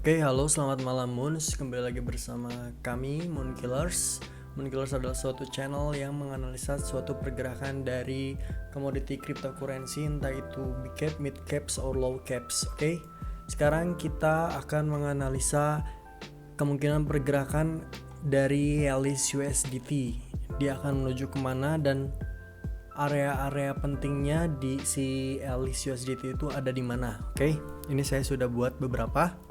Oke, halo, selamat malam Moons. Kembali lagi bersama kami, Moon Killers. Moon Killers adalah suatu channel yang menganalisa suatu pergerakan dari komoditi cryptocurrency, entah itu big cap, mid caps, or low caps. Oke, sekarang kita akan menganalisa kemungkinan pergerakan dari Alice USDT. Dia akan menuju kemana dan area-area pentingnya di si Alice USDT itu ada di mana. Oke, ini saya sudah buat beberapa.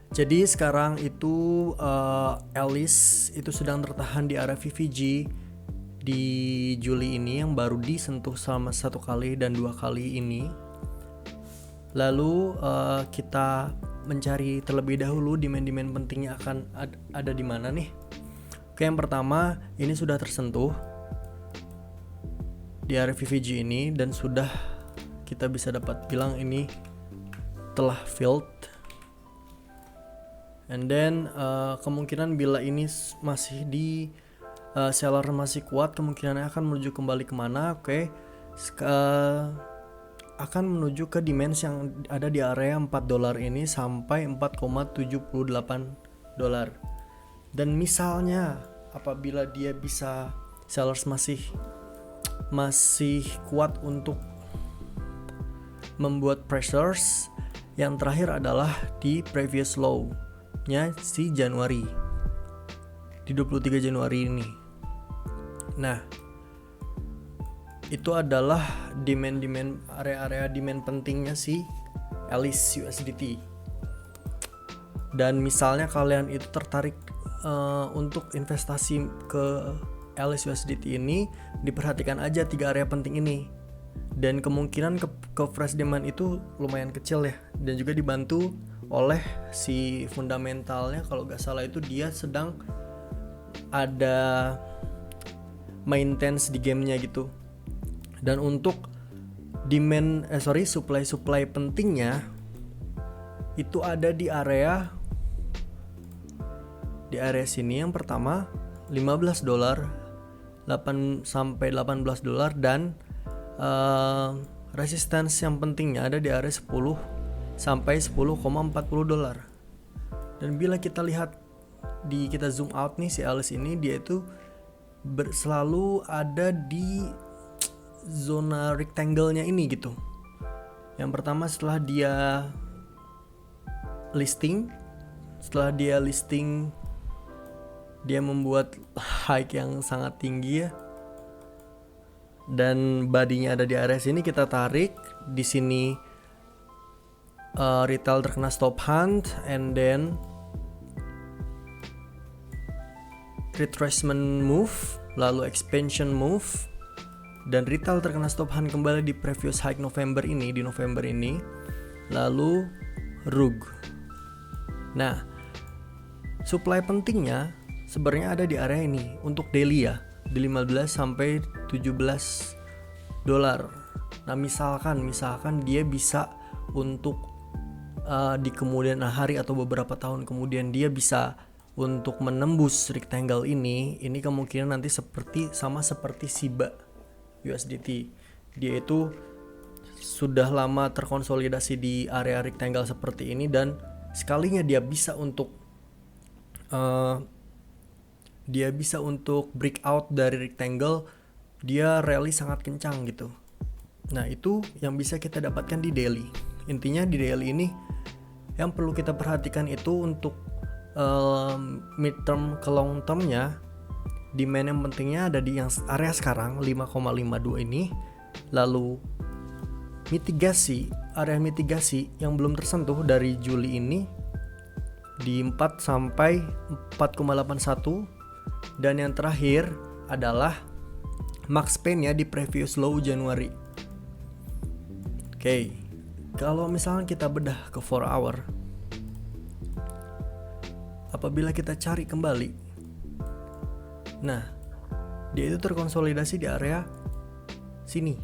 Jadi sekarang itu Alice itu sedang tertahan di area VVG di Juli ini yang baru disentuh selama 1 kali dan 2 kali ini. Lalu kita mencari terlebih dahulu demand-demand pentingnya akan ada di mana nih. Oke, yang pertama ini sudah tersentuh di area VVG ini dan sudah kita bisa dapat bilang ini telah filled. And then kemungkinan bila ini masih di seller masih kuat, kemungkinannya akan menuju kembali kemana? Oke, akan menuju ke demand yang ada di area $4 ini sampai $4,78. Dan misalnya apabila dia bisa sellers masih kuat untuk membuat pressures, yang terakhir adalah di previous low nya si Januari, di 23 Januari ini. Nah, itu adalah area-area demand pentingnya si Alice USDT. Dan misalnya kalian itu tertarik untuk investasi ke Alice USDT ini, diperhatikan aja 3 area penting ini. Dan kemungkinan ke fresh demand itu lumayan kecil ya, dan juga dibantu oleh si fundamentalnya. Kalau gak salah itu dia sedang ada maintenance di gamenya gitu. Dan untuk supply pentingnya itu ada di area sini. Yang pertama $15 8 sampai $18 dan resistance yang pentingnya ada di area 10 sampai $10,40. Dan bila kita lihat kita zoom out nih si Alice ini, dia itu selalu ada di zona rectangle-nya ini gitu. Yang pertama setelah dia listing dia membuat high yang sangat tinggi ya. Dan badinya ada di area sini, kita tarik di sini. Retail terkena stop hunt, and then retracement move, lalu expansion move, dan retail terkena stop hunt kembali di previous high di November ini, lalu rug. Nah, supply pentingnya sebenarnya ada di area ini untuk daily ya, di 15 sampai $17. Nah, misalkan dia bisa untuk di kemudian hari atau beberapa tahun kemudian dia bisa untuk menembus rectangle ini kemungkinan nanti sama seperti Shiba USDT. Dia itu sudah lama terkonsolidasi di area rectangle seperti ini, dan sekalinya dia bisa untuk breakout dari rectangle, dia rally sangat kencang gitu. Nah, itu yang bisa kita dapatkan di daily. Intinya di daily ini yang perlu kita perhatikan itu untuk mid term ke long termnya, demand yang pentingnya ada di yang area sekarang 5,52 ini. Lalu area mitigasi yang belum tersentuh dari Juli ini di 4 sampai 4,81, dan yang terakhir adalah max pain-nya di previous low Januari. Oke, kalau misalnya kita bedah ke 4 hour, apabila kita cari kembali, nah dia itu terkonsolidasi di area sini,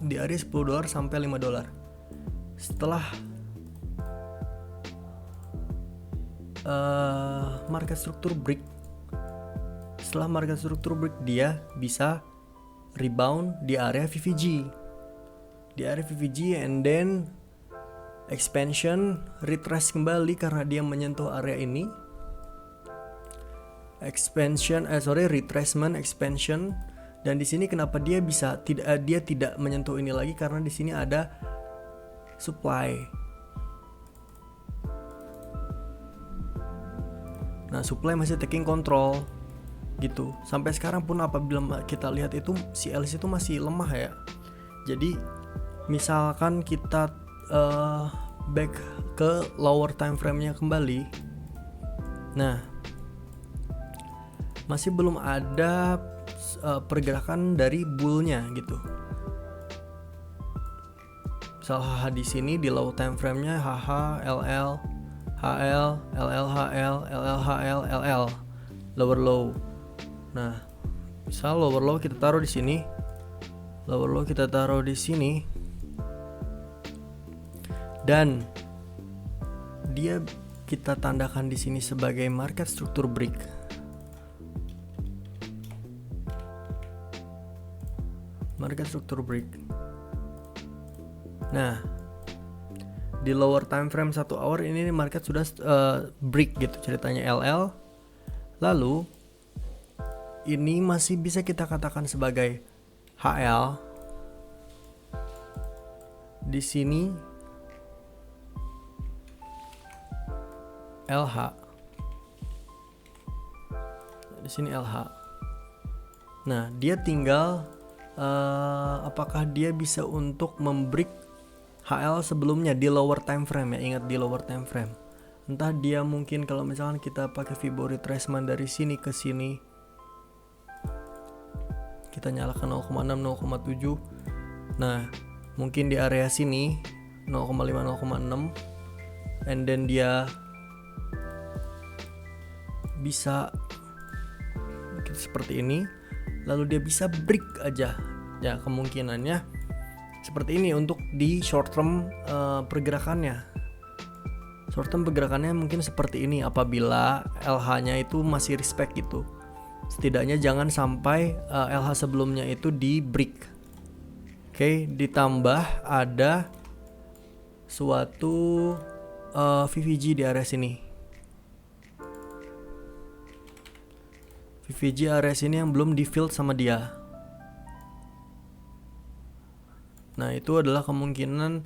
di area $10 sampai $5. Setelah market struktur break, dia bisa rebound di area VVG, and then expansion, retrace kembali karena dia menyentuh area ini. Retracement, expansion. Dan di sini kenapa dia tidak menyentuh ini lagi, karena di sini ada supply. Nah, supply masih taking control gitu. Sampai sekarang pun apabila kita lihat itu si LS itu masih lemah ya. Jadi misalkan kita back ke lower time frame-nya kembali. Nah, masih belum ada pergerakan dari bull-nya gitu. Misal HH di sini di low time frame-nya HH, LL, HL, LL, HL, LL, HL, LL, lower low. Nah, misal lower low kita taruh di sini, dan dia kita tandakan di sini sebagai market structure break. Nah, di lower time frame 1 hour ini market sudah break gitu ceritanya LL. Lalu ini masih bisa kita katakan sebagai HL. Di sini LH. Di sini LH. Nah, dia tinggal apakah dia bisa untuk membreak HL sebelumnya di lower time frame ya. Ingat di lower time frame. Entah dia mungkin kalau misalkan kita pakai Fibonacci retracement dari sini ke sini, kita nyalakan 0,6, 0,7. Nah, mungkin di area sini 0,5, 0,6, and then dia bisa seperti ini, lalu dia bisa break aja ya, kemungkinannya seperti ini untuk di short term pergerakannya. Short term pergerakannya mungkin seperti ini apabila LH-nya itu masih respect gitu. Setidaknya jangan sampai LH sebelumnya itu di break. Oke, ditambah ada suatu VVG di area sini. VVG area sini yang belum di fill sama dia. Nah, itu adalah kemungkinan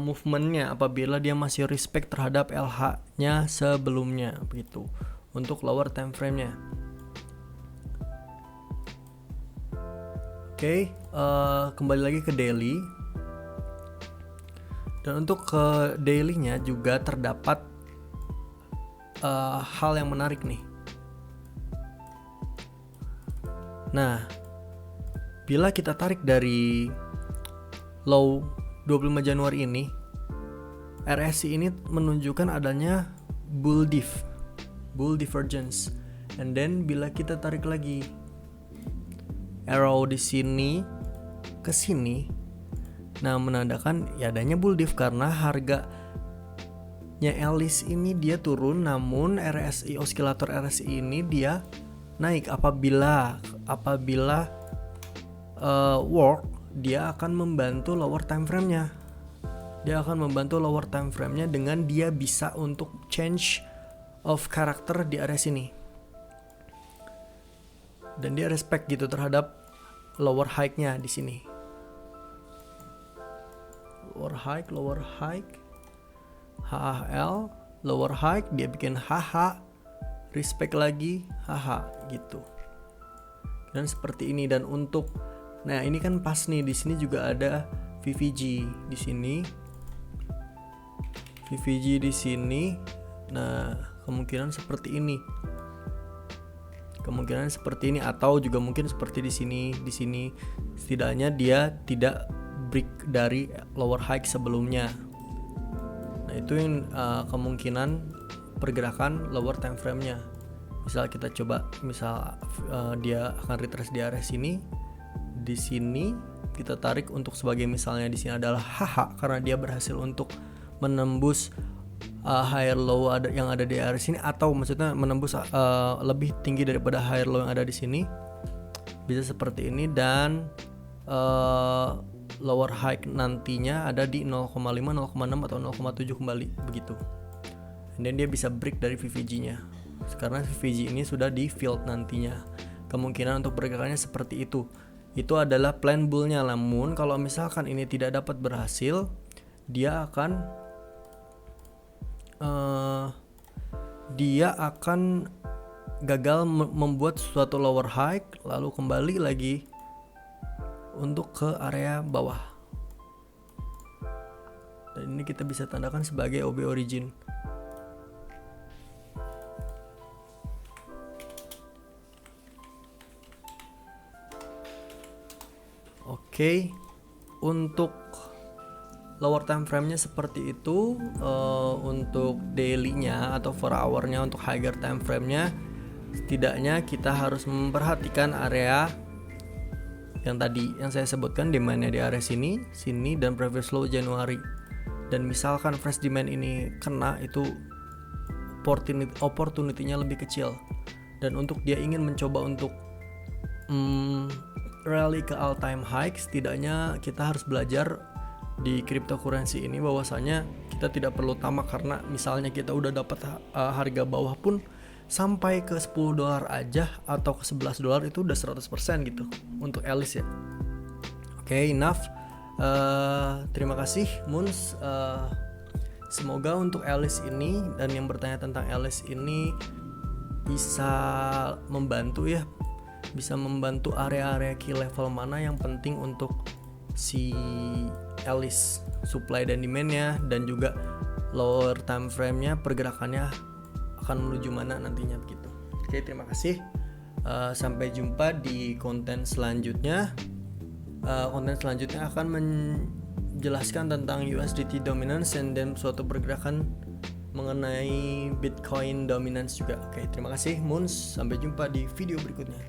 movementnya apabila dia masih respect terhadap LH-nya sebelumnya begitu untuk lower time frame-nya. Oke, kembali lagi ke daily. Dan untuk ke daily-nya juga terdapat hal yang menarik nih. Nah, bila kita tarik dari low 25 Januari ini, RSI ini menunjukkan adanya bull divergence. And then bila kita tarik lagi arrow di sini ke sini, nah menandakan ya adanya bull div karena harganya Ellis ini dia turun, namun RSI osilator RSI ini dia naik. Apabila work, dia akan membantu lower time frame-nya. Dengan dia bisa untuk change of karakter di area sini. Dan dia respect gitu terhadap lower high-nya di sini. Lower high, HHL, lower high, dia bikin HH, respect lagi, HH gitu. Dan seperti ini. Dan untuk, nah ini kan pas nih, di sini juga ada VVG di sini. Nah, kemungkinan seperti ini. Atau juga mungkin seperti di sini. Setidaknya dia tidak break dari lower high sebelumnya. Nah, itu yang kemungkinan pergerakan lower time frame-nya. Misal kita coba, dia akan retrace di area sini. Di sini kita tarik untuk sebagai misalnya di sini adalah HH karena dia berhasil untuk menembus higher low yang ada di area sini, atau maksudnya menembus lebih tinggi daripada higher low yang ada di sini. Bisa seperti ini. Dan lower high nantinya ada di 0,5, 0,6 atau 0,7 kembali begitu. Dan dia bisa break dari VVG-nya karena VVG ini sudah di filled nantinya. Kemungkinan untuk pergerakannya seperti itu. Itu adalah plan bull-nya. Namun kalau misalkan ini tidak dapat berhasil, dia akan gagal membuat suatu lower high lalu kembali lagi untuk ke area bawah. Dan ini kita bisa tandakan sebagai OB origin. Oke, untuk lower time frame-nya seperti itu. Untuk daily-nya atau 4 hour-nya untuk higher time frame-nya, setidaknya kita harus memperhatikan area yang tadi yang saya sebutkan, demand-nya di area sini dan previous low Januari. Dan misalkan fresh demand ini kena, itu opportunity-nya lebih kecil. Dan untuk dia ingin mencoba untuk rally ke all time high, setidaknya kita harus belajar di cryptocurrency ini bahwasanya kita tidak perlu tamak, karena misalnya kita udah dapat harga bawah pun sampai ke $10 aja atau ke $11 itu udah 100% gitu untuk Alice ya. Oke, enough. Terima kasih Moons. Semoga untuk Alice ini dan yang bertanya tentang Alice ini bisa membantu ya, bisa membantu area-area key level mana yang penting untuk si Alice, supply dan demand-nya, dan juga lower time frame-nya, pergerakannya akan menuju mana nantinya begitu. Oke, terima kasih. Sampai jumpa di konten selanjutnya. Konten selanjutnya akan menjelaskan tentang USDT dominance dan suatu pergerakan mengenai Bitcoin dominance juga. Oke, terima kasih Moons. Sampai jumpa di video berikutnya.